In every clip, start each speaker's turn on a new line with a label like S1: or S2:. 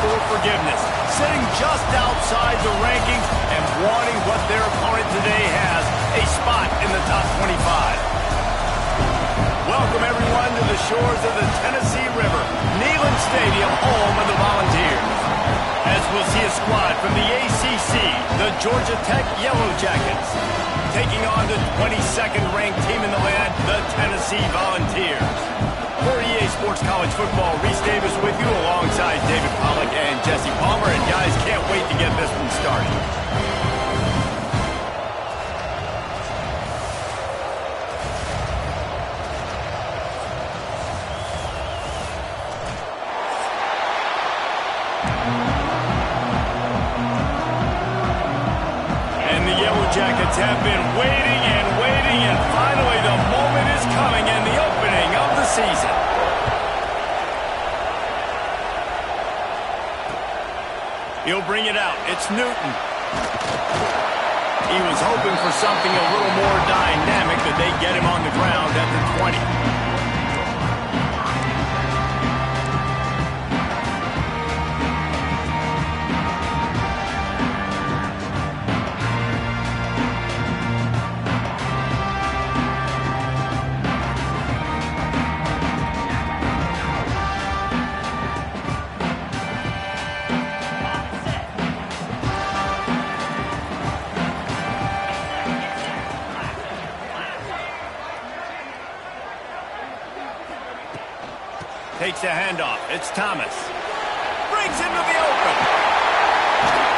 S1: for forgiveness, sitting just outside the rankings and wanting what their opponent today has, a spot in the top 25. Welcome, everyone, to the shores of the Tennessee River, Neyland Stadium, home of the Volunteers. As we'll see a squad from the ACC, the Georgia Tech Yellow Jackets, taking on the 22nd-ranked team in the land, the Tennessee Volunteers. For EA Sports College Football, Reese Davis with you alongside David Pollack and Jesse Palmer. And guys, can't wait to get this one started. Jackets have been waiting and finally the moment is coming and the opening of the season. He'll bring it out. It's Newton. He was hoping for something a little more dynamic, but they get him on the ground at the 20. Takes a handoff. It's Thomas. Brings him to the open.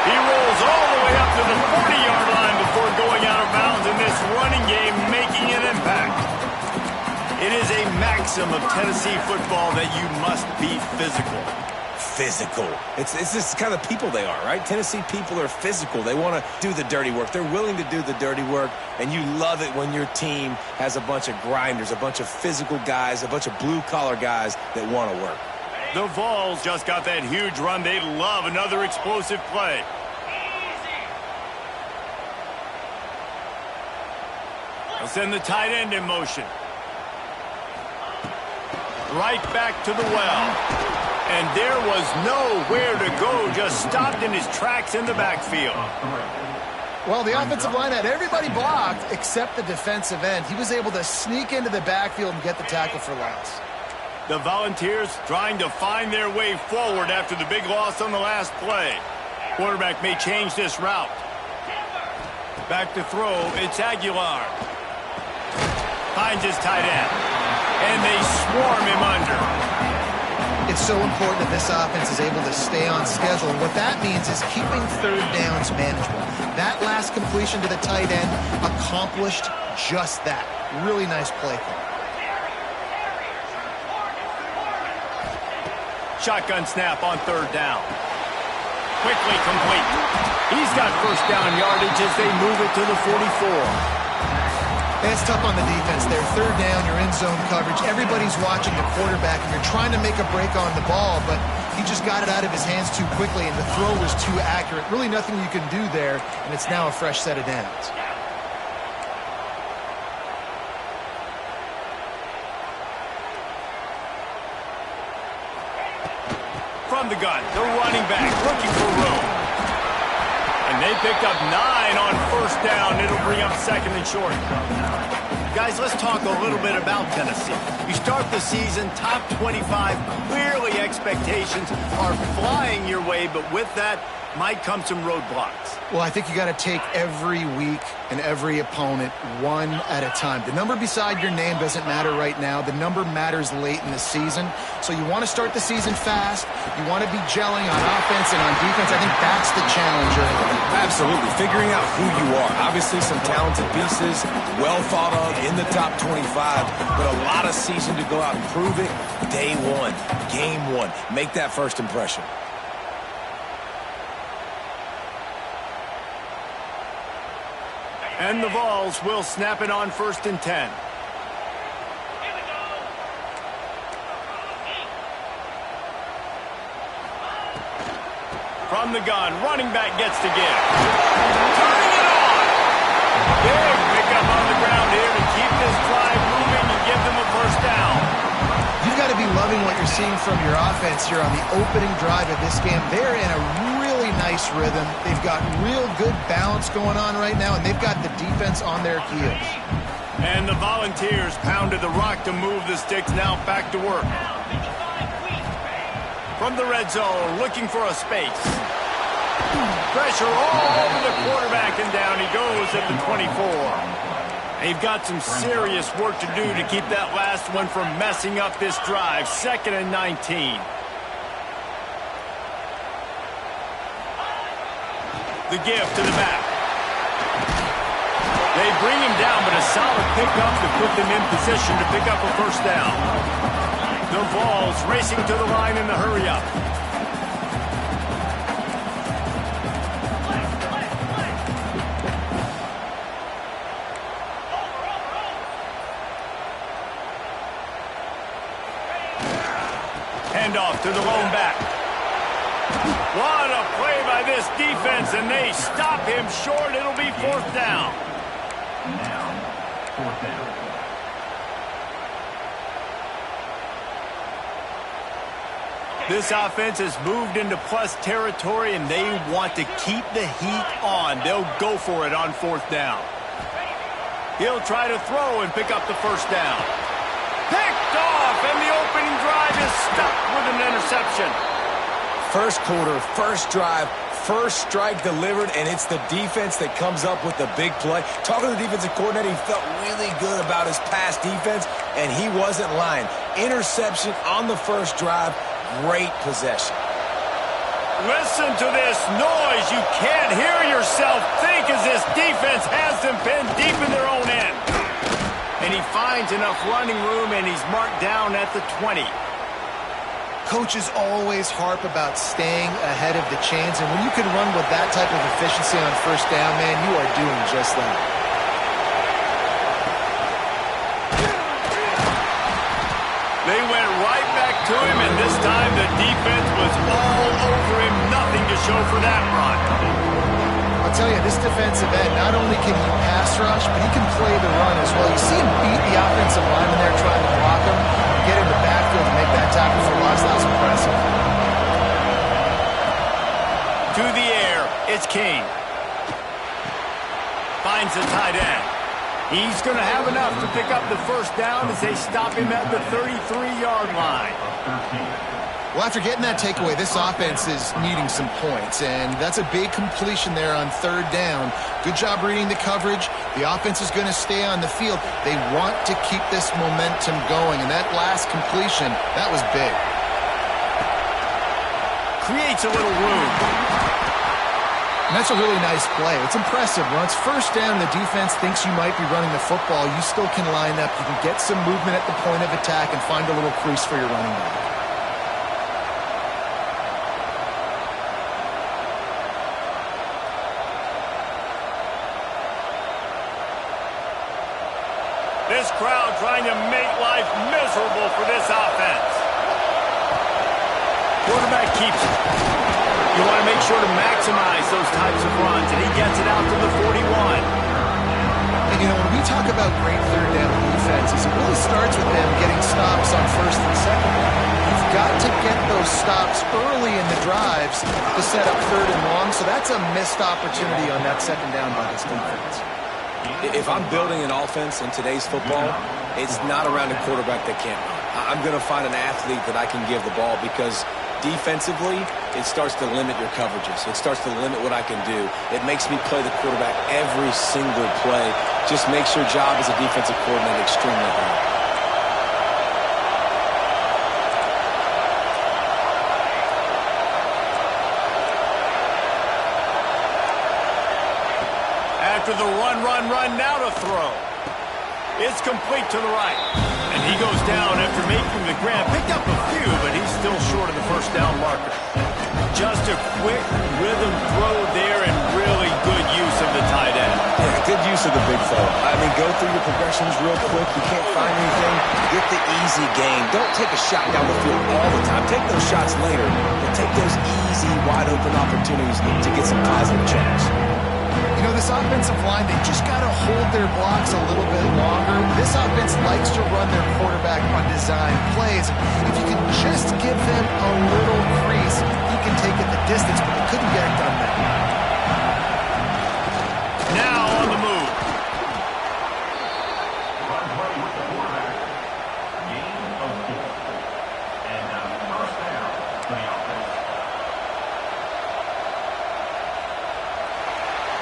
S1: He rolls all the way up to the 40-yard line before going out of bounds in this running game, making an impact. It is a maxim of Tennessee football that you must be physical.
S2: Physical. It's just kind of people they are, right? Tennessee people are physical. They want to do the dirty work. They're willing to do the dirty work, and you love it when your team has a bunch of grinders, a bunch of physical guys, a bunch of blue-collar guys that want to work.
S1: The Vols just got that huge run. They love another explosive play. They'll send the tight end in motion. Right back to the well. And there was nowhere to go, just stopped in his tracks in the backfield.
S3: Well, the offensive line had everybody blocked except the defensive end. He was able to sneak into the backfield and get the tackle for loss.
S1: The Volunteers trying to find their way forward after the big loss on the last play. Quarterback may change this route. Back to throw, it's Aguilar. Finds his tight end. And they swarm him under.
S3: It's so important that this offense is able to stay on schedule. And what that means is keeping third downs manageable. That last completion to the tight end accomplished just that. Really nice play call.
S1: Shotgun snap on third down. Quickly complete. He's got first down yardage as they move it to the 44.
S3: It's tough on the defense there. Third down, you're in zone coverage. Everybody's watching the quarterback, and you're trying to make a break on the ball, but he just got it out of his hands too quickly, and the throw was too accurate. Really nothing you can do there, and it's now a fresh set of downs.
S1: From the gun, the running back looking for room. And they picked up 9 on first down. It'll bring up second and short. Guys, let's talk a little bit about Tennessee. You start the season top 25. Clearly expectations are flying your way, but with that might come some roadblocks.
S3: Well, I think you got to take every week and every opponent one at a time. The number beside your name doesn't matter right now. The number matters late in the season. So you want to start the season fast. You want to be gelling on offense and on defense. I think that's the challenge early.
S2: Absolutely. Figuring out who you are. Obviously some talented pieces, well thought of in the top 25, but a lot of season to go out and prove it. Day one, game one. Make that first impression.
S1: And the Vols will snap it on first and 10. From the gun, running back gets to give. Turning it on! Big pickup on the ground here to keep this drive moving and give them a first down.
S3: You've got to be loving what you're seeing from your offense here on the opening drive of this game. They're in a really nice rhythm. They've got real good balance going on right now, and they've got the defense on their heels.
S1: And the Volunteers pounded the rock to move the sticks. Now back to work. From the red zone, looking for a space. Pressure all over the quarterback, and down he goes at the 24. They've got some serious work to do to keep that last one from messing up this drive. 2nd and 19. The give to the back. They bring him down, but a solid pickup to put them in position to pick up a first down. The Vols racing to the line in the hurry-up. Handoff to the lone back. What a play by this defense, and they stop him short. It'll be 4th down. This offense has moved into plus territory, and they want to keep the heat on. They'll go for it on 4th down. He'll try to throw and pick up the first down. Picked off, and the opening drive is stuck with an interception.
S2: First quarter, first drive, first strike delivered, and it's the defense that comes up with the big play. Talking to the defensive coordinator, he felt really good about his pass defense, and he wasn't lying. Interception on the first drive, great possession.
S1: Listen to this noise. You can't hear yourself think as this defense has them pinned deep in their own end. And he finds enough running room, and he's marked down at the 20.
S3: Coaches always harp about staying ahead of the chains, and when you can run with that type of efficiency on first down, man, you are doing just that.
S1: They went right back to him, and this time the defense was all over him. Nothing to show for that run.
S3: I'll tell you, this defensive end, not only can he pass rush, but he can play the run as well. You see him beat the offensive lineman there trying to block him, get in the backfield and make that tackle for loss. That was impressive.
S1: To the air, it's King. Finds the tight end. He's going to have enough to pick up the first down as they stop him at the 33-yard line.
S3: Well, after getting that takeaway, this offense is needing some points, and that's a big completion there on 3rd down. Good job reading the coverage. The offense is going to stay on the field. They want to keep this momentum going, and that last completion, that was big.
S1: Creates a little room.
S3: And that's a really nice play. It's impressive. Once first down, the defense thinks you might be running the football. You still can line up. You can get some movement at the point of attack and find a little crease for your running back.
S1: This crowd trying to make life miserable for this offense. Quarterback keeps it. You want to make sure to maximize those types of runs, and he gets it out to the 41.
S3: And, you know, when we talk about great 3rd down defenses, it really starts with them getting stops on 1st and 2nd down. You've got to get those stops early in the drives to set up 3rd and long, so that's a missed opportunity on that 2nd down by this defense.
S2: If I'm building an offense in today's football, it's not around a quarterback that can't run. I'm going to find an athlete that I can give the ball, because defensively, it starts to limit your coverages. It starts to limit what I can do. It makes me play the quarterback every single play. Just makes your job as a defensive coordinator extremely hard.
S1: After the run, now to throw. It's complete to the right. And he goes down after making the grab. Picked up a few, but he's still short of the first down marker. Just a quick rhythm throw there, and really good use of the tight end.
S2: Yeah, good use of the big fella. I mean, go through your progressions real quick. You can't find anything. Get the easy gain. Don't take a shot down the field all the time. Take those shots later, but take those easy, wide-open opportunities to get some positive checks.
S3: You know, this offensive line, they just got to hold their blocks a little bit longer. This offense likes to run their quarterback on design plays. If you can just give them a little crease, he can take it the distance, but they couldn't get it done there.
S1: Now on the move.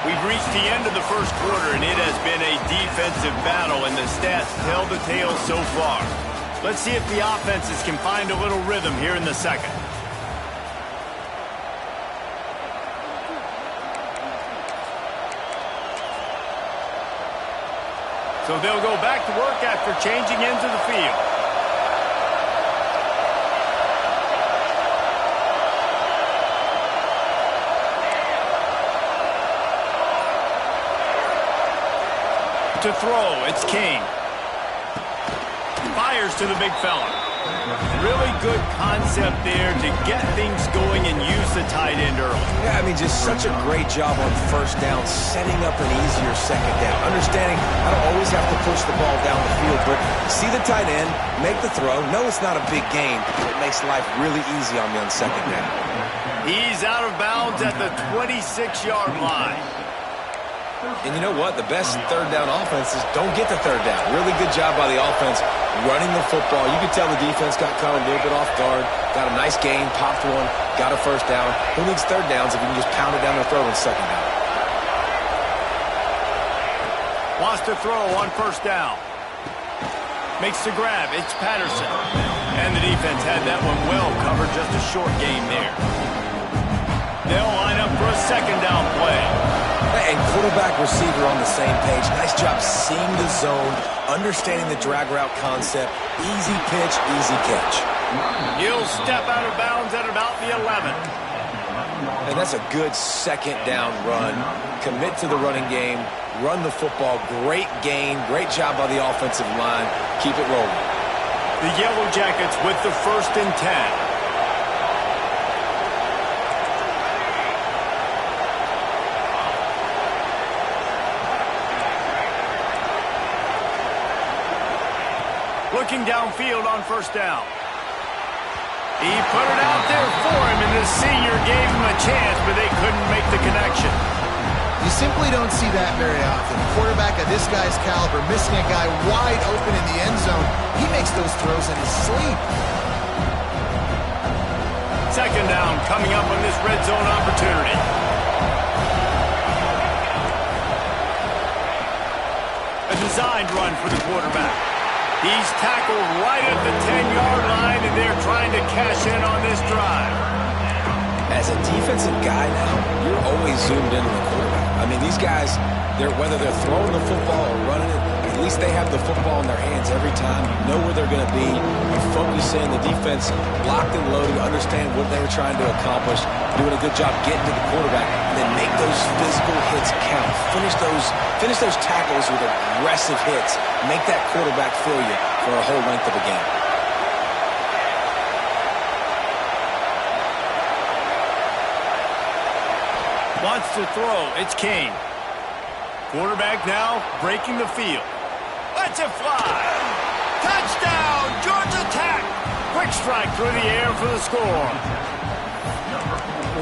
S1: We've reached the end of the first quarter, and it has been a defensive battle, and the stats tell the tale so far. Let's see if the offenses can find a little rhythm here in the second. So they'll go back to work after changing into the field. To throw, it's King. Fires to the big fella. Really good concept there to get things going and use the tight end early.
S2: Yeah, I mean, just such a great job on first down, setting up an easier second down. Understanding I don't always have to push the ball down the field, but see the tight end, make the throw. No, it's not a big game, but it makes life really easy on me on second down.
S1: He's out of bounds at the 26-yard line.
S2: And you know what? The best third down offenses don't get the third down. Really good job by the offense running the football. You could tell the defense got caught a little bit off guard. Got a nice gain, popped one, got a first down. Who needs third downs if you can just pound it down their throat on second down?
S1: Wants to throw on first down. Makes the grab. It's Patterson. And the defense had that one well covered. Just a short game there. They'll line up for a second down play.
S2: And quarterback, receiver on the same page. Nice job seeing the zone, understanding the drag route concept. Easy pitch, easy catch.
S1: He'll step out of bounds at about the 11.
S2: And that's a good second down run. Commit to the running game, run the football. Great gain, great job by the offensive line. Keep it rolling.
S1: The Yellow Jackets with the 1st and 10. Looking downfield on first down. He put it out there for him, and the senior gave him a chance, but they couldn't make the connection.
S3: You simply don't see that very often. A quarterback of this guy's caliber missing a guy wide open in the end zone. He makes those throws in his sleep.
S1: Second down coming up on this red zone opportunity. A designed run for the quarterback. He's tackled right at the 10-yard line, and they're trying to cash in on this drive.
S2: As a defensive guy now, you're always zoomed into the quarterback. I mean, these guys, whether they're throwing the football or running it, at least they have the football in their hands every time. You know where they're going to be. You focus in. The defense locked and loaded, understand what they were trying to accomplish, doing a good job getting to the quarterback, and then make those physical hits count. Finish those tackles with aggressive hits. Make that quarterback feel you for a whole length of a game.
S1: Wants to throw. It's King. Quarterback now breaking the field. Lets it fly. Touchdown, Georgia Tech. Quick strike through the air for the score.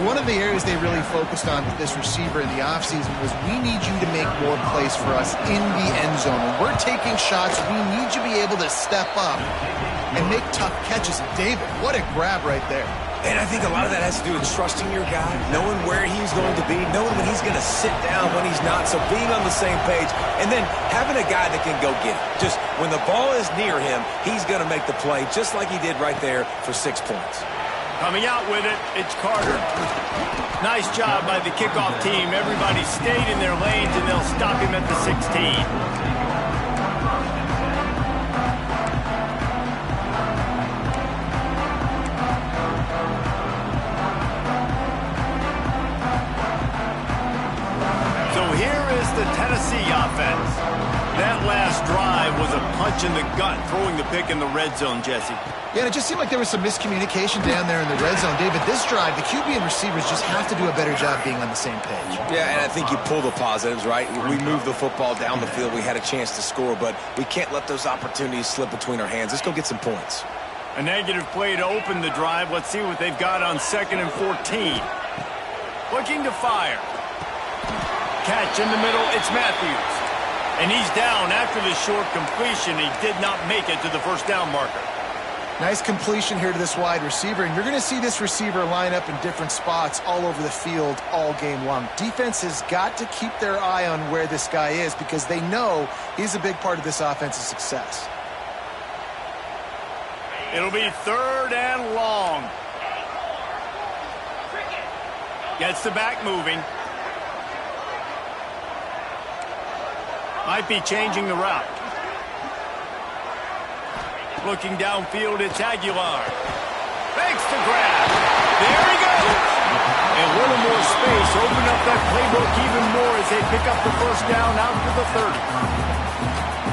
S3: One of the areas they really focused on with this receiver in the offseason was we need you to make more plays for us in the end zone. When we're taking shots, we need you to be able to step up and make tough catches. And David, what a grab right there.
S2: And I think a lot of that has to do with trusting your guy, knowing where he's going to be, knowing when he's going to sit down, when he's not, so being on the same page, and then having a guy that can go get it. Just when the ball is near him, he's going to make the play, just like he did right there for 6 points.
S1: Coming out with it, it's Carter. Nice job by the kickoff team. Everybody stayed in their lanes, and they'll stop him at the 16. The Tennessee offense. That last This drive was a punch in the gut, throwing the pick in the red zone, Jesse.
S3: Yeah, and it just seemed like there was some miscommunication down there in the red zone. David, this drive, the QB and receivers just have to do a better job being on the same page.
S2: Yeah, and I think you pull the positives, right? We moved the football down the field. We had a chance to score, but we can't let those opportunities slip between our hands. Let's go get some points.
S1: A negative play to open the drive. Let's see what they've got on 2nd and 14. Looking to fire. Catch in the middle. It's Matthews. And he's down after the short completion. He did not make it to the first down marker.
S3: Nice completion here to this wide receiver, and you're going to see this receiver line up in different spots all over the field all game long. Defense has got to keep their eye on where this guy is because they know he's a big part of this offense's success.
S1: It'll be 3rd and long. Gets the back moving. Might be changing the route. Looking downfield, it's Aguilar. Makes the grab. There he goes. And a little more space. Open up that playbook even more as they pick up the first down out to the 30.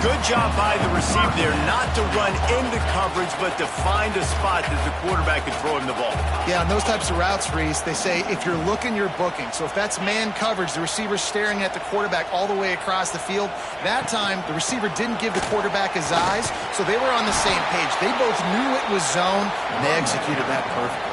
S1: Good job by the receiver there, not to run into coverage, but to find a spot that the quarterback can throw him the ball.
S3: Yeah, on those types of routes, Reese, they say if you're looking, you're booking. So if that's man coverage, the receiver's staring at the quarterback all the way across the field. That time, the receiver didn't give the quarterback his eyes, so they were on the same page. They both knew it was zone, and they executed that perfectly.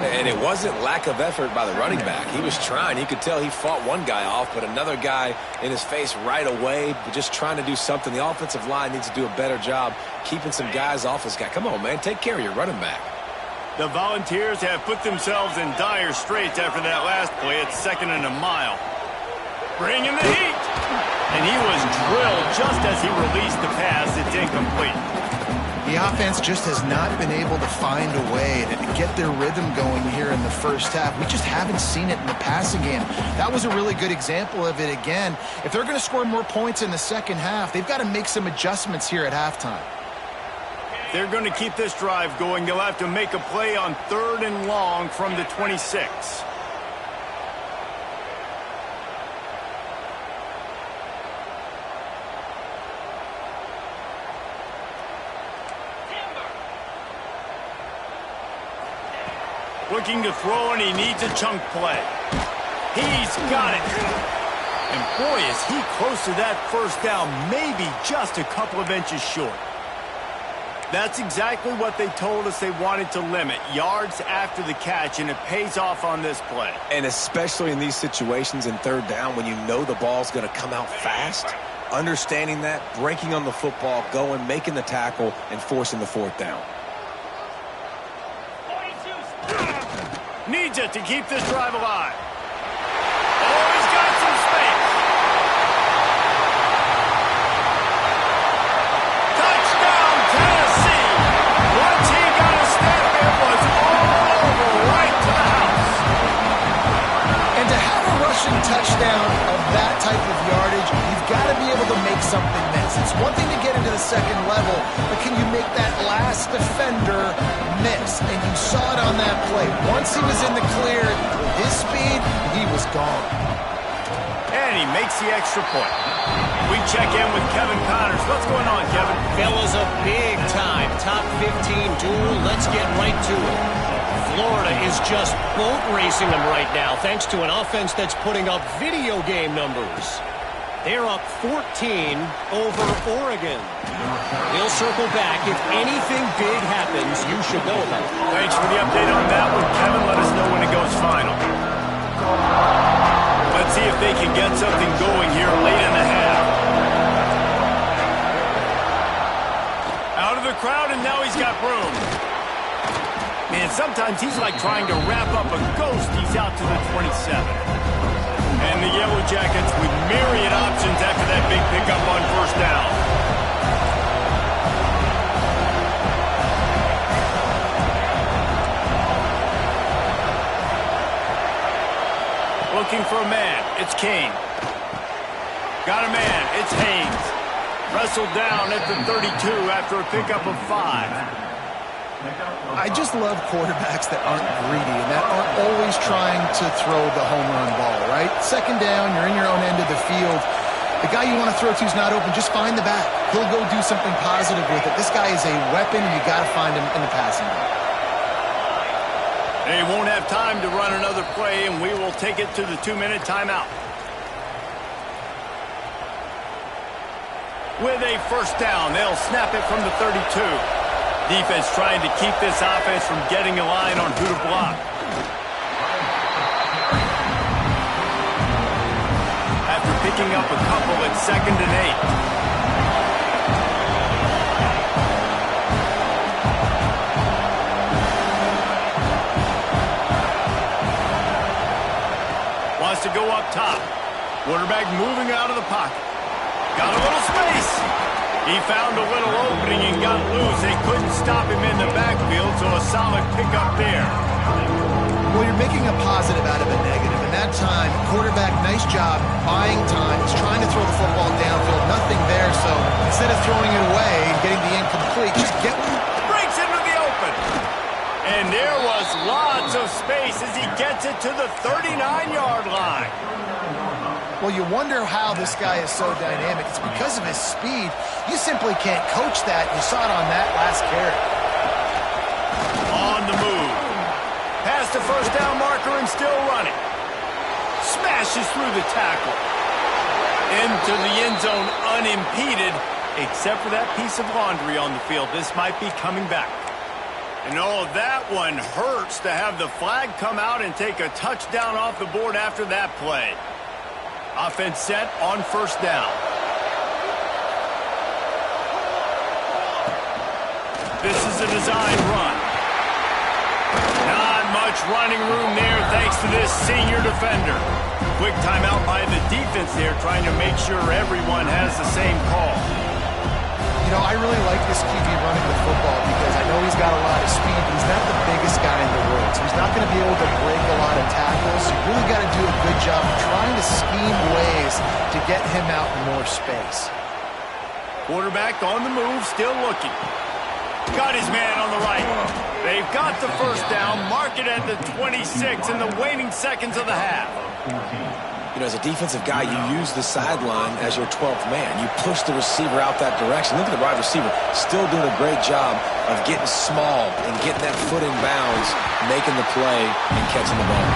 S2: And it wasn't lack of effort by the running back. He was trying. You could tell he fought one guy off, but another guy in his face right away, just trying to do something. The offensive line needs to do a better job keeping some guys off this guy. Come on, man. Take care of your running back.
S1: The Volunteers have put themselves in dire straits after that last play. It's 2nd and a mile. Bringing the heat. And he was drilled just as he released the pass. It's incomplete.
S3: The offense just has not been able to find a way to get their rhythm going here in the first half. We just haven't seen it in the passing game. That was a really good example of it again. If they're going to score more points in the second half, they've got to make some adjustments here at halftime.
S1: They're going to keep this drive going. They'll have to make a play on 3rd and long from the 26. Looking to throw, and he needs a chunk play. He's got it. And boy, is he close to that first down, maybe just a couple of inches short. That's exactly what they told us they wanted to limit, yards after the catch, and it pays off on this play.
S2: And especially in these situations in 3rd down when you know the ball's going to come out fast, understanding that, breaking on the football, going, making the tackle, and forcing the 4th down.
S1: Needs it to keep this drive alive. Oh, he's got some space. Touchdown, Tennessee. Once he got a step, it was all over, right to the house.
S3: And to have a rushing touchdown of that type of yardage, you've got to be able to make something miss. It's one thing to get into the second level, but can you make that last defender miss? And you saw it on that play. Once he was in the clear, with his speed, he was gone.
S1: And he makes the extra point. We check in with Kevin Connors. What's going on, Kevin?
S4: Fellas, a big-time top 15 duel. Let's get right to it. Florida is just boat racing them right now, thanks to an offense that's putting up video game numbers. They're up 14 over Oregon. They'll circle back. If anything big happens, you should know about it.
S1: Thanks for the update on that one, Kevin. Let us know when it goes final. Let's see if they can get something going here late in the half. Out of the crowd, and now he's got room. Man, sometimes he's like trying to wrap up a ghost. He's out to the 27. And the Yellow Jackets with myriad options after that big pickup on first down. Looking for a man. It's Kane. Got a man. It's Haynes. Wrestled down at the 32 after a pickup of 5.
S3: I just love quarterbacks that aren't greedy and that aren't always trying to throw the home run ball, right? Second down, you're in your own end of the field. The guy you want to throw to is not open. Just find the back. He'll go do something positive with it. This guy is a weapon, and you got to find him in the passing game.
S1: They won't have time to run another play, and we will take it to the 2-minute timeout. With a first down, they'll snap it from the 32. Defense trying to keep this offense from getting a line on who to block. After picking up a couple at 2nd and 8. Wants to go up top. Quarterback moving out of the pocket. Got a little space. He found a little opening and got loose. They couldn't stop him in the backfield, so a solid pickup there.
S3: Well, you're making a positive out of a negative. And that time, quarterback, nice job, buying time. He's trying to throw the football downfield. Nothing there, so instead of throwing it away and getting the incomplete, just get one.
S1: Breaks into the open. And there was lots of space as he gets it to the 39-yard line.
S3: Well, you wonder how this guy is so dynamic. It's because of his speed. You simply can't coach that. You saw it on that last carry.
S1: On the move. Past the first down marker and still running. Smashes through the tackle. Into the end zone unimpeded, except for that piece of laundry on the field. This might be coming back. And oh, that one hurts to have the flag come out and take a touchdown off the board after that play. Offense set on first down. This is a design run. Not much running room there thanks to this senior defender. Quick timeout by the defense there, trying to make sure everyone has the same call.
S3: You know, I really like this QB running the football because I know he's got a lot of speed, but he's not the biggest guy in the world. So he's not going to be able to break a lot of tackles. You really got to do a good job of trying to scheme ways to get him out in more space.
S1: Quarterback on the move, still looking. Got his man on the right. They've got the first down, mark it at the 26 in the waning seconds of the half.
S2: You know, as a defensive guy, you use the sideline as your 12th man. You push the receiver out that direction. Look at the wide receiver, still doing a great job of getting small and getting that foot in bounds, making the play and catching the ball.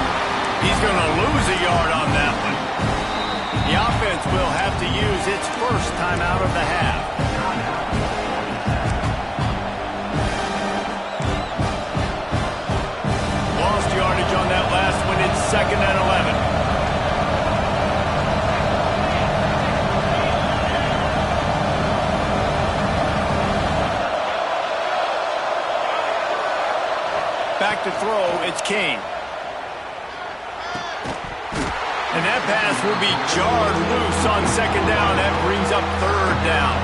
S1: He's going to lose a yard on that one. The offense will have to use its first time out of the half. Lost yardage on that last one. It's 2nd and 11. Back to throw, it's Kane. And that pass will be jarred loose on 2nd down. That brings up 3rd down.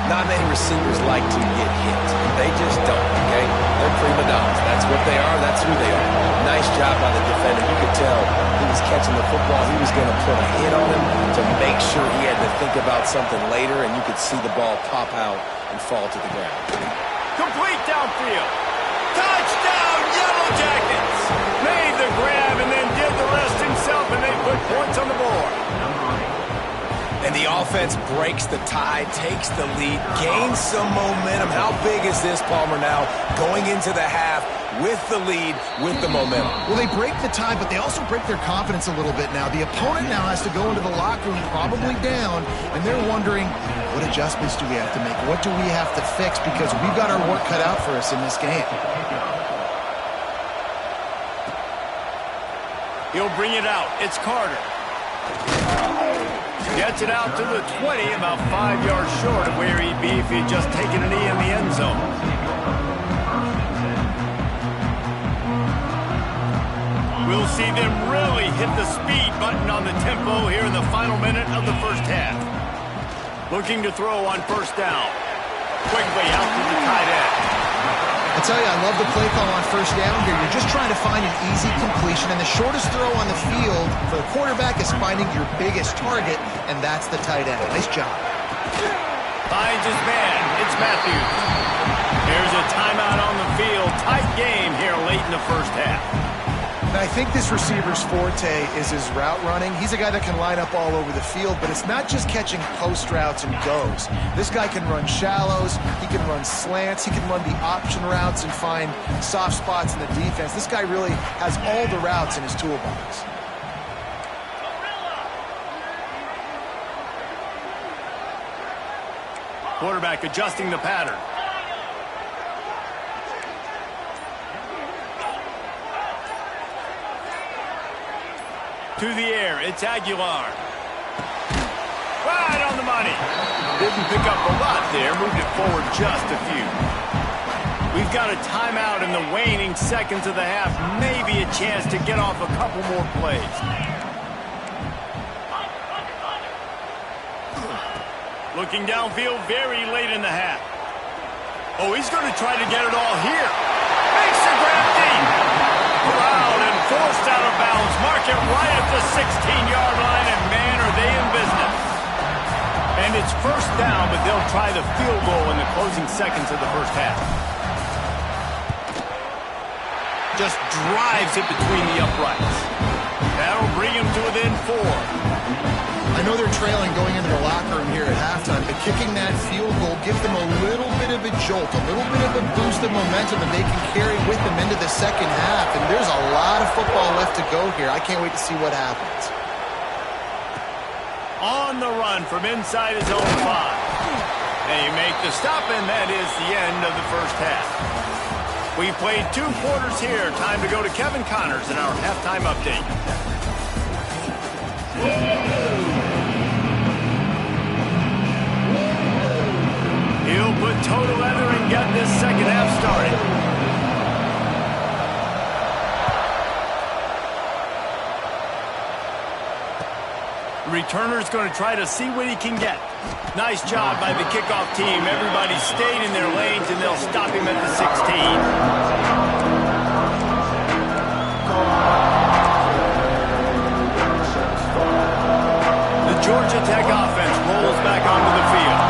S2: Not many receivers like to get hit. They just don't, okay? They're prima donnas. That's what they are. That's who they are. Nice job by the defender. You could tell he was catching the football. He was going to put a hit on him to make sure he had to think about something later, and you could see the ball pop out and fall to the ground.
S1: Complete downfield. Touchdown, Yellow Jackets! Made the grab and then did the rest himself, and they put points on the board.
S2: And the offense breaks the tie, takes the lead, gains some momentum. How big is this, Palmer, now going into the half with the lead, with the momentum?
S3: Well, they break the tie, but they also break their confidence a little bit now. The opponent now has to go into the locker room probably down, and they're wondering, what adjustments do we have to make? What do we have to fix? Because we've got our work cut out for us in this game.
S1: He'll bring it out. It's Carter. Gets it out to the 20, about 5 yards short of where he'd be if he'd just taken a knee in the end zone. We'll see them really hit the speed button on the tempo here in the final minute of the first half. Looking to throw on first down. Quickly out to the tight end.
S3: I tell you, I love the play call on first down here. You're just trying to find an easy completion, and the shortest throw on the field for the quarterback is finding your biggest target, and that's the tight end. Nice job.
S1: Finds his man. It's Matthews. Here's a timeout on the field. Tight game here late in the first half.
S3: And I think this receiver's forte is his route running. He's a guy that can line up all over the field, but it's not just catching post routes and goes. This guy can run shallows, he can run slants, he can run the option routes and find soft spots in the defense. This guy really has all the routes in his toolbox.
S1: Quarterback adjusting the pattern. To the air, it's Aguilar. Right on the money. Didn't pick up a lot there, moved it forward just a few. We've got a timeout in the waning seconds of the half. Maybe a chance to get off a couple more plays. Looking downfield very late in the half. Oh, he's going to try to get it all here. Makes the grab deep. Loud and forced out of bounds. Mark it right at the 16-yard line, and man, are they in business. And it's first down, but they'll try the field goal in the closing seconds of the first half. Just drives it between the uprights. That'll bring him to within 4.
S3: I know they're trailing going into the locker room here at halftime, but kicking that field goal gives them a little bit of a jolt, a little bit of a boost of momentum that they can carry with them into the second half. And there's a lot of football left to go here. I can't wait to see what happens.
S1: On the run from inside his own 5. They make the stop, and that is the end of the first half. We played 2 quarters here. Time to go to Kevin Connors in our halftime update. He'll put toe to leather and get this second half started. The returner's going to try to see what he can get. Nice job by the kickoff team. Everybody stayed in their lanes, and they'll stop him at the 16. Georgia Tech offense rolls back onto the field.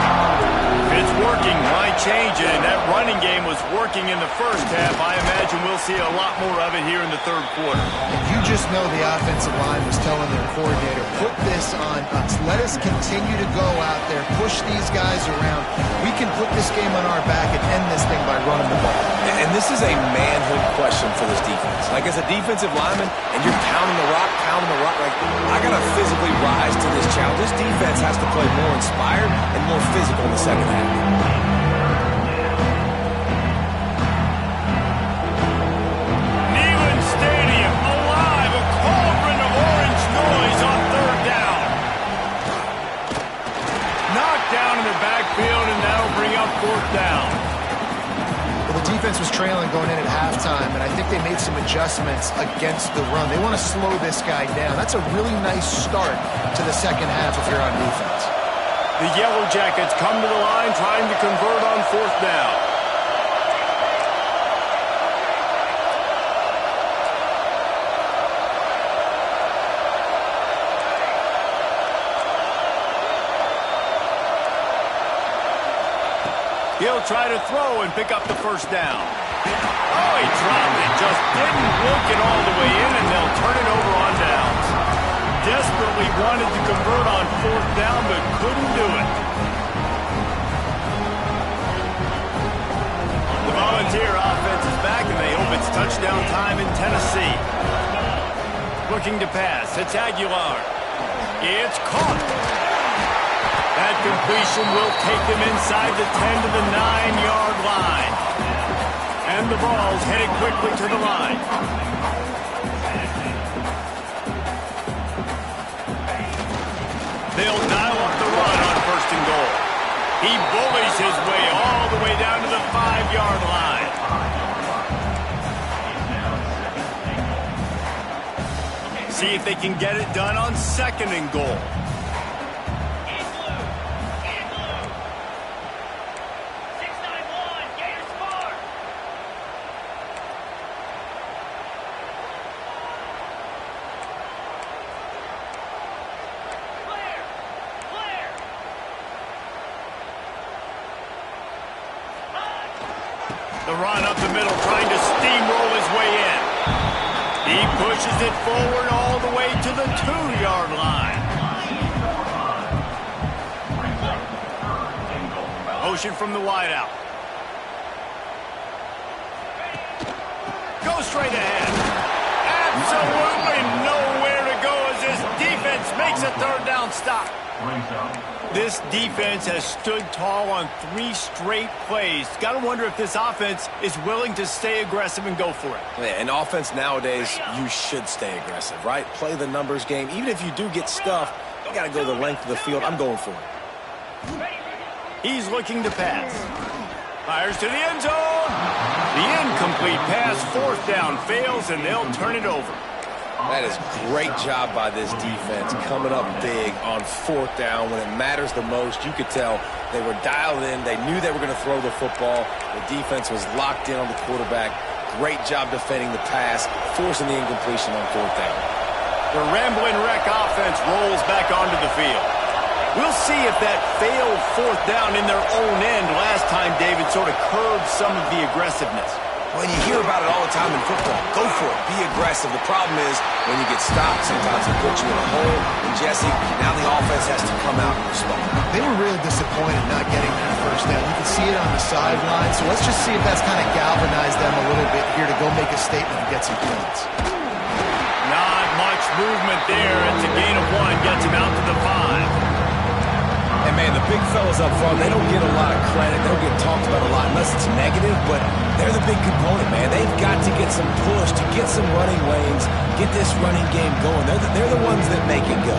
S1: If it's working, why change it? And that running game was working in the first half. I imagine we'll see a lot more of it here in the third quarter.
S3: You just know the offensive line was telling their coordinator, put this on us. Let us continue to go out there, push these guys around. We can put this game on our back and end this thing by running the ball.
S2: And this is a manhood question for this defense. Like, as a defensive lineman, and you're pounding the rock, like, I got to physically rise to this challenge. This defense has to play more inspired and more physical in the second half.
S1: Neyland Stadium, alive, a cauldron of orange noise on third down. Knocked down in the backfield, and that'll bring up fourth down.
S3: The defense was trailing going in at halftime, and I think they made some adjustments against the run. They want to slow this guy down. That's a really nice start to the second half if you're on defense.
S1: The Yellow Jackets come to the line trying to convert on fourth down. He'll try to throw and pick up the first down. Oh, he dropped it. Just didn't work it all the way in, and they'll turn it over on downs. Desperately wanted to convert on fourth down, but couldn't do it. The Volunteer offense is back, and they hope it's touchdown time in Tennessee. Looking to pass. It's Aguilar. It's caught. That completion will take them inside the 10 to the 9-yard line. And the ball's headed quickly to the line. They'll dial up the run on first and goal. He bullies his way all the way down to the 5-yard line. See if they can get it done on second and goal. The run up the middle, trying to steamroll his way in. He pushes it forward all the way to the 2-yard line. Motion from the wideout. Go straight ahead. Absolutely nowhere to go as this defense makes a third down stop. This defense has stood tall on 3 straight plays. Got to wonder if this offense is willing to stay aggressive and go for it.
S2: Yeah, in offense nowadays, you should stay aggressive, right? Play the numbers game. Even if you do get stuffed, you got to go the length of the field. I'm going for it.
S1: He's looking to pass. Fires to the end zone. The incomplete pass, 4th down, fails, and they'll turn it over.
S2: That is great job by this defense, coming up big on 4th down when it matters the most. You could tell they were dialed in. They knew they were going to throw the football. The defense was locked in on the quarterback. Great job defending the pass, forcing the incompletion on 4th down.
S1: The Rambling Wreck offense rolls back onto the field. We'll see if that failed 4th down in their own end last time, David, sort of curbed some of the aggressiveness.
S2: When you hear about it all the time in football, go for it. Be aggressive. The problem is when you get stopped, sometimes it puts you in a hole. And, Jesse, now the offense has to come out and respond.
S3: They were really disappointed not getting that first down. You can see it on the sideline. So let's just see if that's kind of galvanized them a little bit here to go make a statement and get some points.
S1: Not much movement there. It's a gain of 1. Gets him out to the 5.
S2: And, man, the big fellas up front, they don't get a lot of credit. They don't get talked about a lot unless it's negative, but they're the big component, man. They've got to get some push, to get some running lanes, get this running game going. They're the ones that make it go.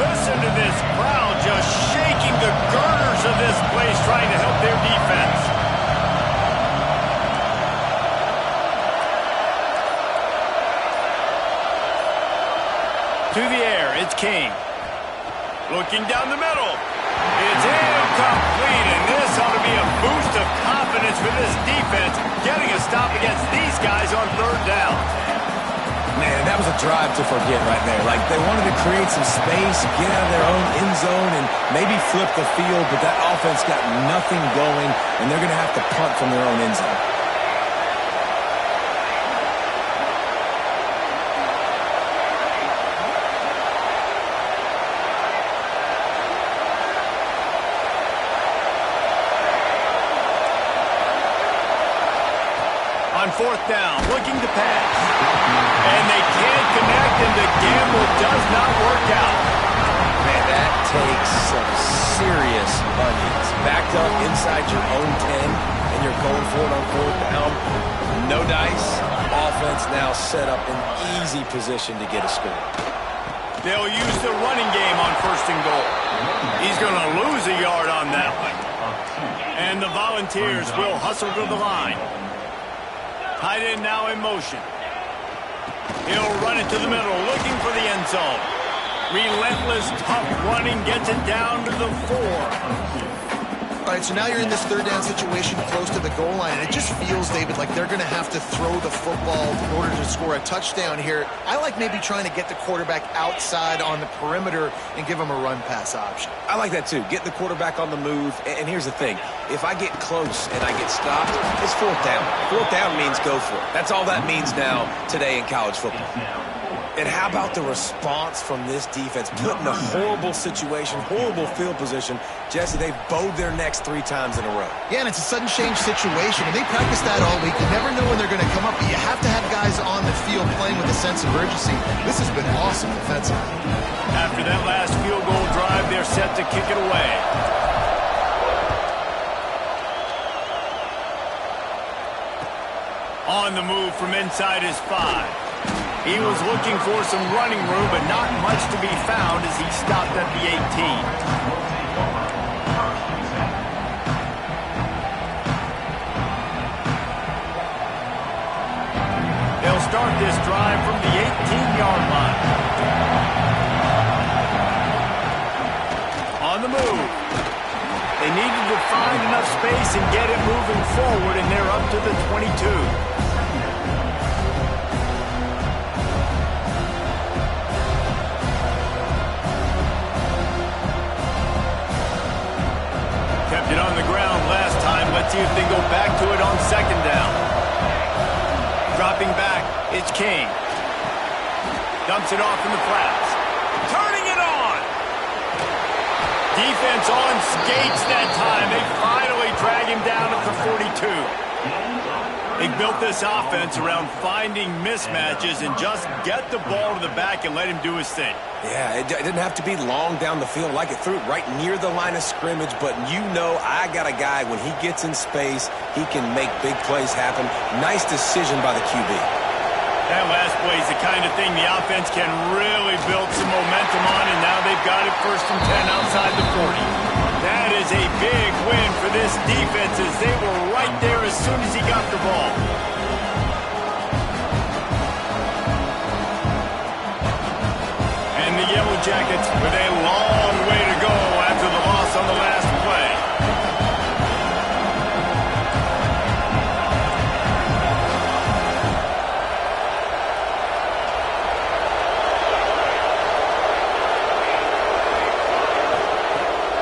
S1: Listen to this crowd just shaking the girders of this place, trying to help their defense. To the air, it's King. Looking down the middle. It's incomplete, and this ought to be a boost of confidence for this defense, getting a stop against these guys on 3rd down.
S2: Man, that was a drive to forget right there. Like, they wanted to create some space, get out of their own end zone, and maybe flip the field, but that offense got nothing going, and they're going to have to punt from their own end zone.
S1: On 4th down, looking to pass. And they can't connect, and the gamble does not work out.
S2: Man, that takes some serious onions. Backed up inside your own 10, and you're going for it on 4th down. No dice. Offense now set up in easy position to get a score.
S1: They'll use the running game on 1st and goal. He's going to lose a yard on that one. And the Volunteers will hustle to the line. Tight end now in motion. He'll run it to the middle, looking for the end zone. Relentless, tough running, gets it down to the 4.
S3: All right, so now you're in this 3rd down situation close to the goal line, and it just feels, David, like they're going to have to throw the football in order to score a touchdown here. I like maybe trying to get the quarterback outside on the perimeter and give him a run-pass option.
S2: I like that, too. Get the quarterback on the move. And here's the thing. If I get close and I get stopped, it's 4th down. 4th down means go for it. That's all that means now today in college football. And how about the response from this defense? Put in a horrible situation, horrible field position. Jesse, they've bowed their necks 3 times in a row.
S3: Yeah, and it's a sudden change situation, and they practice that all week. You never know when they're going to come up, but you have to have guys on the field playing with a sense of urgency. This has been awesome defensively.
S1: After that last field goal drive, they're set to kick it away. On the move from inside his 5. He was looking for some running room, but not much to be found as he stopped at the 18. They'll start this drive from the 18-yard line. On the move. They needed to find enough space and get it moving forward, and they're up to the 22. King. Dumps it off in the flats. Turning it on. Defense on skates that time. They finally drag him down at the 42. They built this offense around finding mismatches and just get the ball to the back and let him do his thing.
S2: Yeah, it didn't have to be long down the field. Like it threw it right near the line of scrimmage, but you know I got a guy, when he gets in space, he can make big plays happen. Nice decision by the QB.
S1: That last play is the kind of thing the offense can really build some momentum on, and now they've got it 1st and 10 outside the 40. That is a big win for this defense, as they were right there as soon as he got the ball. And the Yellow Jackets with a long way to go after the loss on the last play.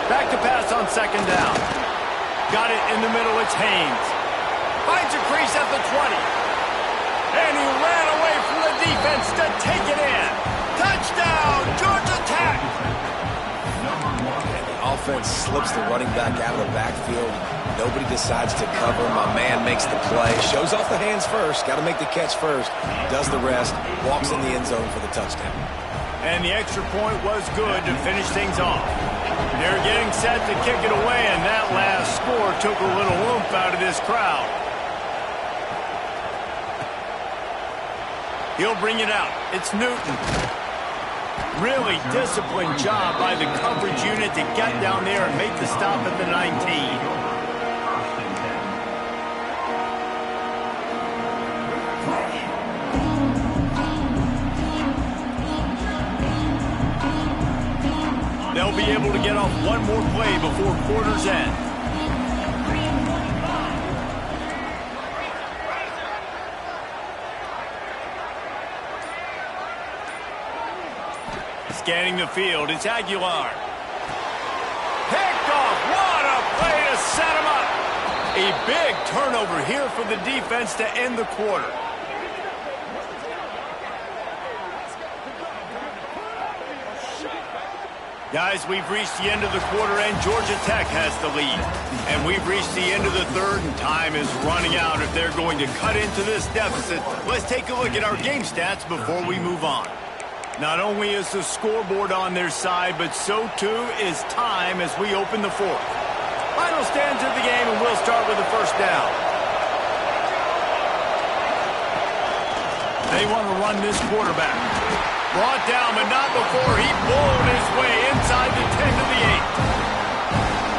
S1: Back to pass on 2nd down. Got it in the middle, it's Haynes. Finds a crease at the 20. And he ran away from the defense to take it in. Touchdown, Georgia Tech!
S2: And the offense slips the running back out of the backfield. Nobody decides to cover. My man makes the play. Shows off the hands first. Got to make the catch first. Does the rest. Walks in the end zone for the touchdown.
S1: And the extra point was good to finish things off. They're getting set to kick it away, and that last score took a little oomph out of this crowd. He'll bring it out. It's Newton. Really disciplined job by the coverage unit to get down there and make the stop at the 19. They'll be able to get off one more play before quarter's end. Scanning the field, it's Aguilar. Picked off, what a play to set him up. A big turnover here for the defense to end the quarter. Guys, we've reached the end of the quarter, and Georgia Tech has the lead. And we've reached the end of the third, and time is running out if they're going to cut into this deficit. Let's take a look at our game stats before we move on. Not only is the scoreboard on their side, but so too is time as we open the fourth. Final stands of the game, and we'll start with the 1st down. They want to run this quarterback. Brought down, but not before he bowled his way inside the 10 to the 8.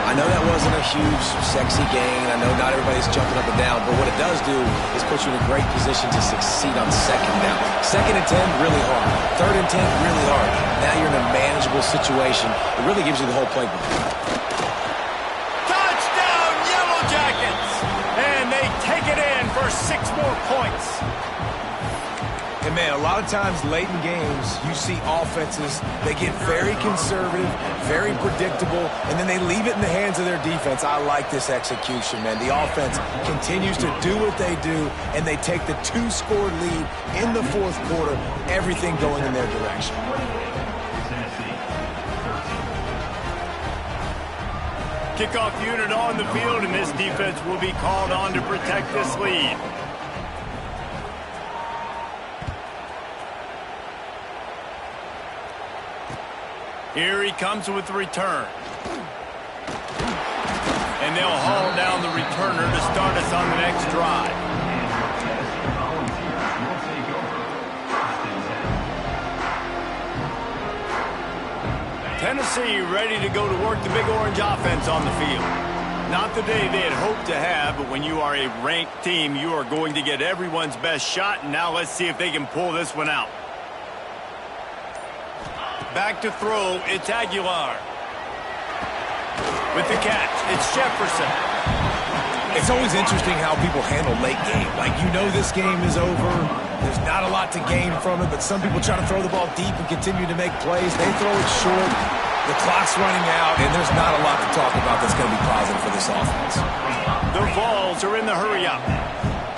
S2: I know that wasn't a huge, sexy gain. I know not everybody's jumping up and down, but what it does do is put you in a great position to succeed on 2nd down. 2nd and 10, really hard. 3rd and 10, really hard. Now you're in a manageable situation. It really gives you the whole playbook.
S1: Touchdown, Yellow Jackets! And they take it in for 6 more points.
S2: And, man, a lot of times late in games, you see offenses, they get very conservative, very predictable, and then they leave it in the hands of their defense. I like this execution, man. The offense continues to do what they do, and they take the 2-score lead in the 4th quarter, everything going in their direction.
S1: Kickoff unit on the field, and this defense will be called on to protect this lead. Here he comes with the return. And they'll haul down the returner to start us on the next drive. Tennessee ready to go to work the Big Orange offense on the field. Not the day they had hoped to have, but when you are a ranked team, you are going to get everyone's best shot, and now let's see if they can pull this one out. Back to throw, it's Aguilar. With the catch, it's Jefferson.
S2: It's always interesting how people handle late game. Like, you know this game is over. There's not a lot to gain from it, but some people try to throw the ball deep and continue to make plays. They throw it short. The clock's running out, and there's not a lot to talk about that's going to be positive for this offense.
S1: The Vols are in the hurry-up.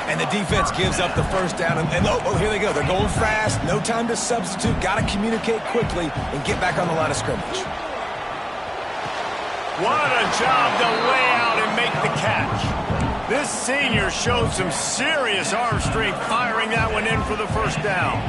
S2: And the defense gives up the first down. And here they go. They're going fast. No time to substitute. Got to communicate quickly and get back on the line of scrimmage.
S1: What a job to lay out and make the catch. This senior showed some serious arm strength firing that one in for the first down.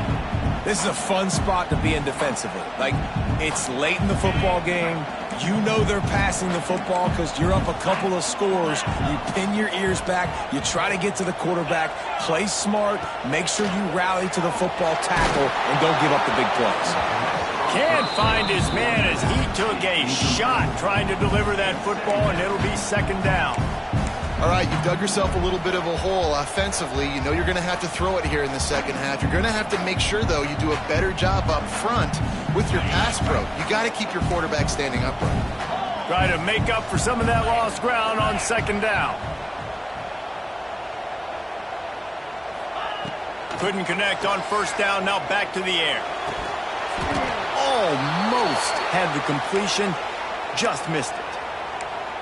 S2: This is a fun spot to be in defensively. Like, it's late in the football game. You know they're passing the football because you're up a couple of scores. You pin your ears back. You try to get to the quarterback. Play smart. Make sure you rally to the football tackle and don't give up the big plays.
S1: Can't find his man as he took a shot trying to deliver that football, and it'll be second down.
S3: All right, you've dug yourself a little bit of a hole offensively. You know you're going to have to throw it here in the second half. You're going to have to make sure, though, you do a better job up front with your pass pro. You got to keep your quarterback standing upright.
S1: Try to make up for some of that lost ground on second down. Couldn't connect on first down, now back to the air. Almost had the completion, just missed it.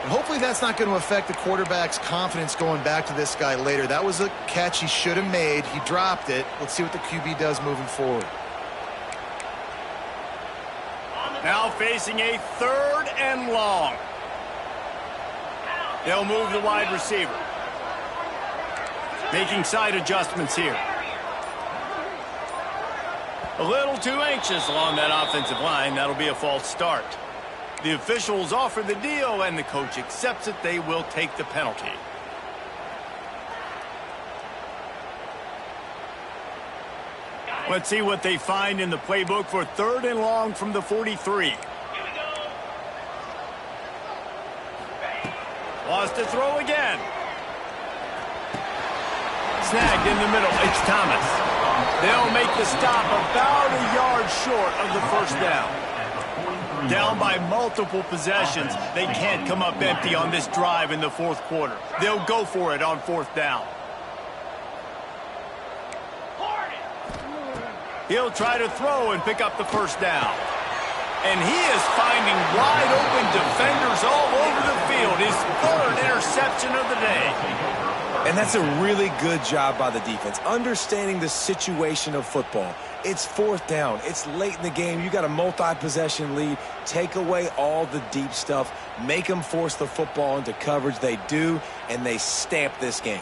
S3: And hopefully that's not going to affect the quarterback's confidence going back to this guy later. That was a catch he should have made. He dropped it. Let's see what the QB does moving forward.
S1: Now facing a third and long. They'll move the wide receiver. Making side adjustments here. A little too anxious along that offensive line. That'll be a false start. The officials offer the deal, and the coach accepts it. They will take the penalty. Let's see what they find in the playbook for third and long from the 43. Lost to throw again. Snagged in the middle. It's Thomas. They'll make the stop about a yard short of the first down. Down by multiple possessions. They can't come up empty on this drive in the fourth quarter. They'll go for it on fourth down. He'll try to throw and pick up the first down. And he is finding wide open defenders all over the field. His third interception of the day.
S2: And that's a really good job by the defense, understanding the situation of football. It's fourth down. It's late in the game. You got a multi-possession lead. Take away all the deep stuff. Make them force the football into coverage. They do, and they stamp this game.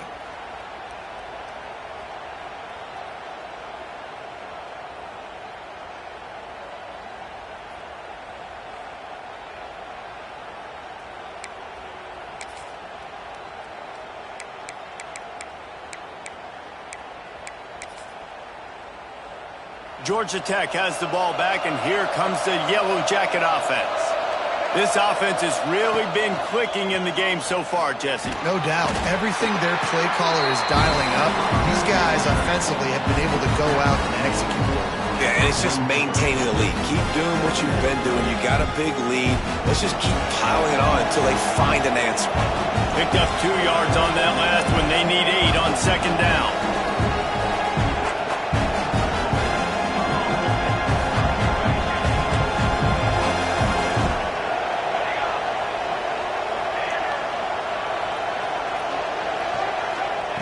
S1: Georgia Tech has the ball back, and here comes the Yellow Jacket offense. This offense has really been clicking in the game so far, Jesse.
S3: No doubt. Everything their play caller is dialing up, these guys offensively have been able to go out and execute well.
S2: Yeah, and it's just maintaining the lead. Keep doing what you've been doing. You got a big lead. Let's just keep piling it on until they find an answer.
S1: Picked up 2 yards on that last one. They need 8 on second down.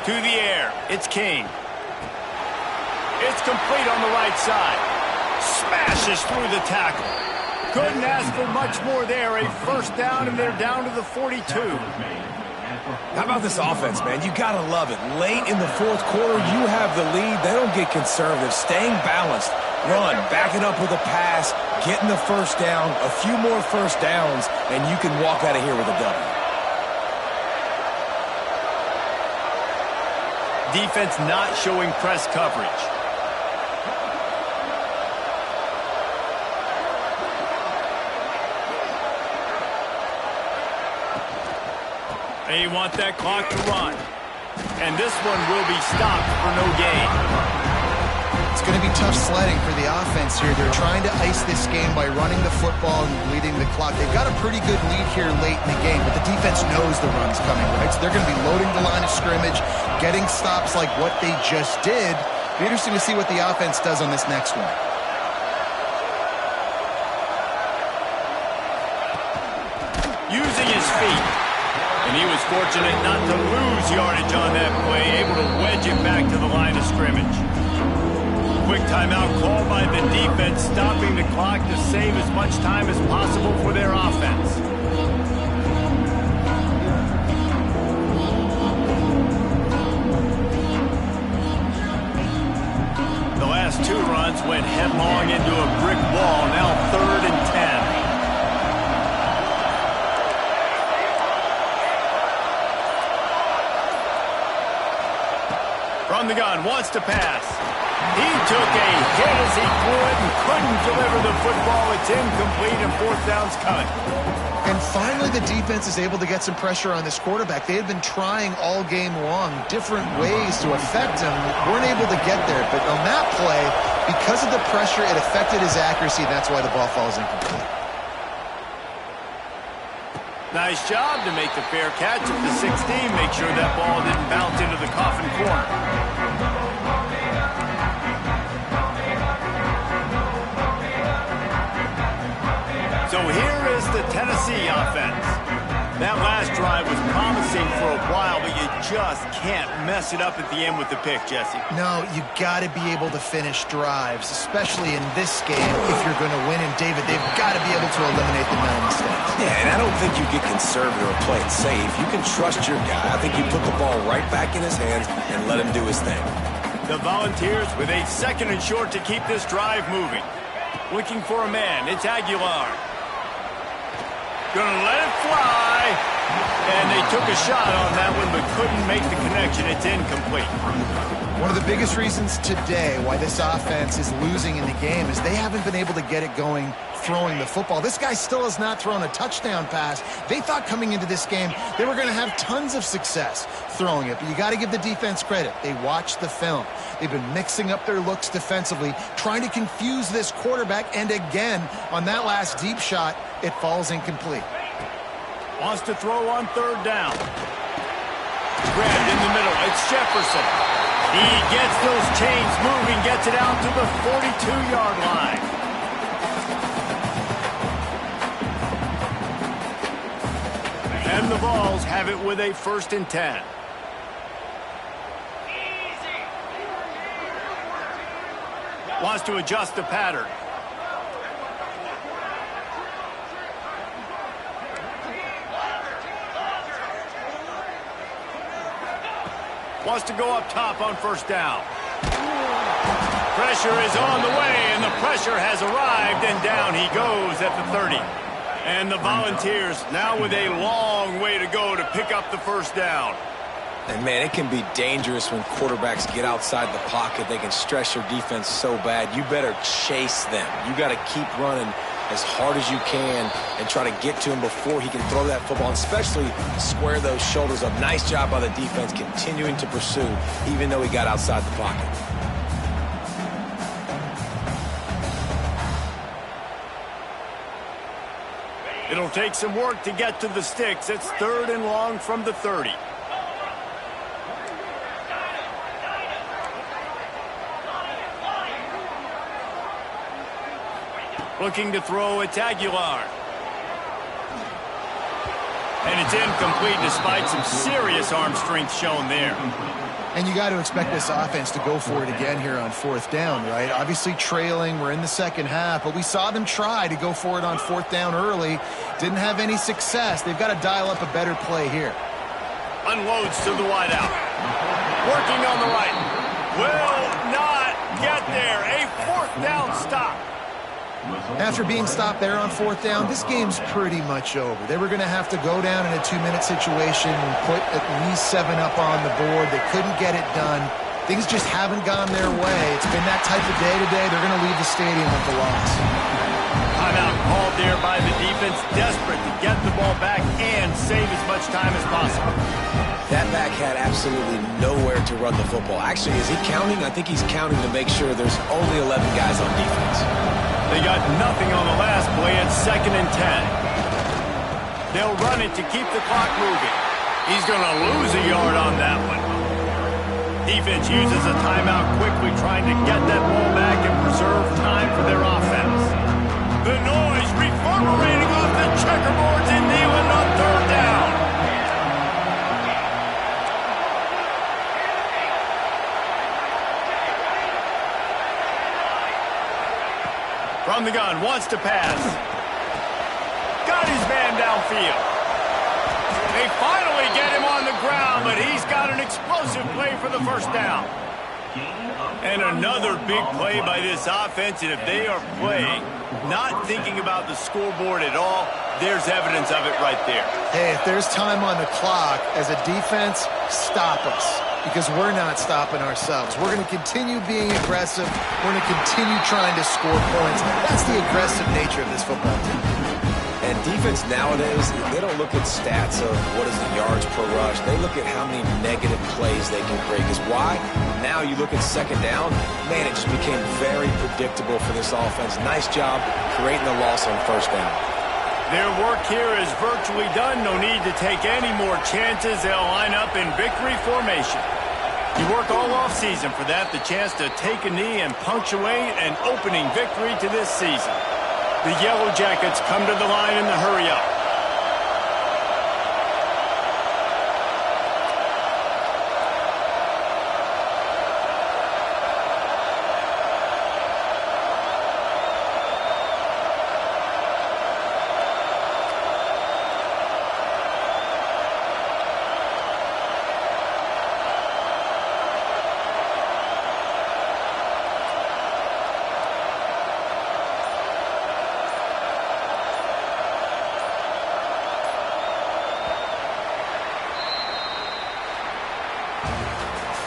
S1: To the air, it's King. It's complete on the right side. Smashes through the tackle. Couldn't ask for much more there. A first down, and they're down to the 42.
S2: How about this offense, man? You got to love it. Late in the fourth quarter, you have the lead. They don't get conservative. Staying balanced. Run, back it up with a pass, getting the first down, a few more first downs, and you can walk out of here with a W.
S1: Defense not showing press coverage. They want that clock to run. And this one will be stopped for no gain.
S3: It's going to be tough sledding for the offense here. They're trying to ice this game by running the football and bleeding the clock. They've got a pretty good lead here late in the game, but the defense knows the run's coming, right? So they're going to be loading the line of scrimmage, getting stops like what they just did. Be interesting to see what the offense does on this next one.
S1: Using his feet. And he was fortunate not to lose yardage on that play, able to wedge it back to the line of scrimmage. Quick timeout called by the defense, stopping the clock to save as much time as possible for their offense. The last two runs went headlong into a brick wall, now 3rd and 10. From the gun, wants to pass. He took a hit as he threw it and couldn't deliver the football. It's incomplete and 4th down's coming.
S3: And finally the defense is able to get some pressure on this quarterback. They had been trying all game long different ways to affect him. Weren't able to get there. But on that play, because of the pressure, it affected his accuracy. And that's why the ball falls incomplete.
S1: Nice job to make the fair catch at the 16. Make sure that ball didn't bounce into the coffin corner. So here is the Tennessee offense. That last drive was promising for a while, but you just can't mess it up at the end with the pick, Jesse.
S3: No, you got to be able to finish drives, especially in this game if you're going to win. And David, they've got to be able to eliminate the mental mistakes.
S2: Yeah, and I don't think you get conservative or play it safe. You can trust your guy. I think you put the ball right back in his hands and let him do his thing.
S1: The Volunteers with a 2nd and short to keep this drive moving. Looking for a man. It's Aguilar. Gonna let it fly. And they took a shot on that one, but couldn't make the connection. It's incomplete.
S3: One of the biggest reasons today why this offense is losing in the game is they haven't been able to get it going throwing the football. This guy still has not thrown a touchdown pass. They thought coming into this game they were going to have tons of success throwing it, but you got to give the defense credit. They watched the film. They've been mixing up their looks defensively, trying to confuse this quarterback, and again, on that last deep shot, it falls incomplete.
S1: Wants to throw on 3rd down. Grabbed in the middle. It's Jefferson. He gets those chains moving, gets it out to the 42-yard line. And the Vols have it with a 1st and 10. Wants to adjust the pattern. Wants to go up top on 1st down. Pressure is on the way, and the pressure has arrived, and down he goes at the 30. And the Volunteers now with a long way to go to pick up the 1st down.
S2: And, man, it can be dangerous when quarterbacks get outside the pocket. They can stress your defense so bad. You better chase them. You got to keep running as hard as you can and try to get to him before he can throw that football, and especially square those shoulders up. Nice job by the defense continuing to pursue, even though he got outside the pocket.
S1: It'll take some work to get to the sticks. It's 3rd and long from the 30. Looking to throw, it's Aguilar. And it's incomplete despite some serious arm strength shown there.
S3: And you got to expect this offense to go for it again here on 4th down, right? Obviously trailing, we're in the 2nd half, but we saw them try to go for it on 4th down early. Didn't have any success. They've got to dial up a better play here.
S1: Unloads to the wideout. Working on the right. Will not get there. A 4th down stop.
S3: After being stopped there on 4th down, this game's pretty much over. They were going to have to go down in a 2-minute situation and put at least 7 up on the board. They couldn't get it done. Things just haven't gone their way. It's been that type of day today. They're going to leave the stadium with the loss.
S1: Timeout called there by the defense, desperate to get the ball back and save as much time as possible.
S2: That back had absolutely nowhere to run the football. Actually, is he counting? I think he's counting to make sure there's only 11 guys on defense.
S1: They got nothing on the last play. It's 2nd and 10. They'll run it to keep the clock moving. He's going to lose a yard on that one. Defense uses a timeout quickly, trying to get that ball back and preserve time for their offense. The noise reverberating off the checkerboards in Neyland on 3rd down. From the gun, wants to pass. Got his man downfield. They finally get him on the ground, but he's got an explosive play for the first down. And another big play by this offense, and if they are playing, not thinking about the scoreboard at all, there's evidence of it right there.
S3: Hey, if there's time on the clock, as a defense, stop us, because we're not stopping ourselves. We're going to continue being aggressive. We're going to continue trying to score points. That's the aggressive nature of this football team.
S2: And defense nowadays, they don't look at stats of what is the yards per rush. They look at how many negative plays they can create. Because why? Now you look at second down, man, it just became very predictable for this offense. Nice job creating the loss on first down.
S1: Their work here is virtually done. No need to take any more chances. They'll line up in victory formation. You work all offseason for that, the chance to take a knee and punctuate an opening victory to this season. The Yellow Jackets come to the line in the hurry-up.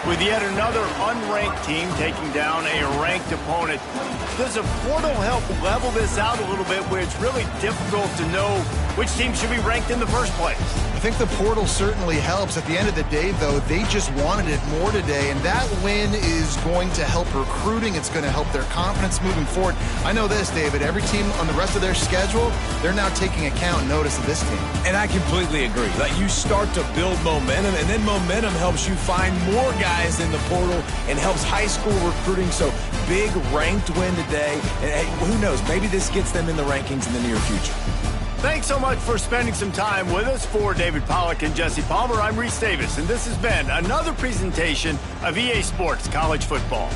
S1: With yet another unranked team taking down a ranked opponent, does a portal help level this out a little bit where it's really difficult to know which team should be ranked in the first place?
S3: I think the portal certainly helps. At the end of the day, though, they just wanted it more today, and that win is going to help recruiting. It's going to help their confidence moving forward. I know this, David. Every team on the rest of their schedule, they're now taking account and notice of this team.
S2: And I completely agree. Like, you start to build momentum, and then momentum helps you find more guys in the portal and helps high school recruiting. So big ranked win today. And hey, who knows? Maybe this gets them in the rankings in the near future.
S1: Thanks so much for spending some time with us. For David Pollack and Jesse Palmer, I'm Reese Davis, and this has been another presentation of EA Sports College Football.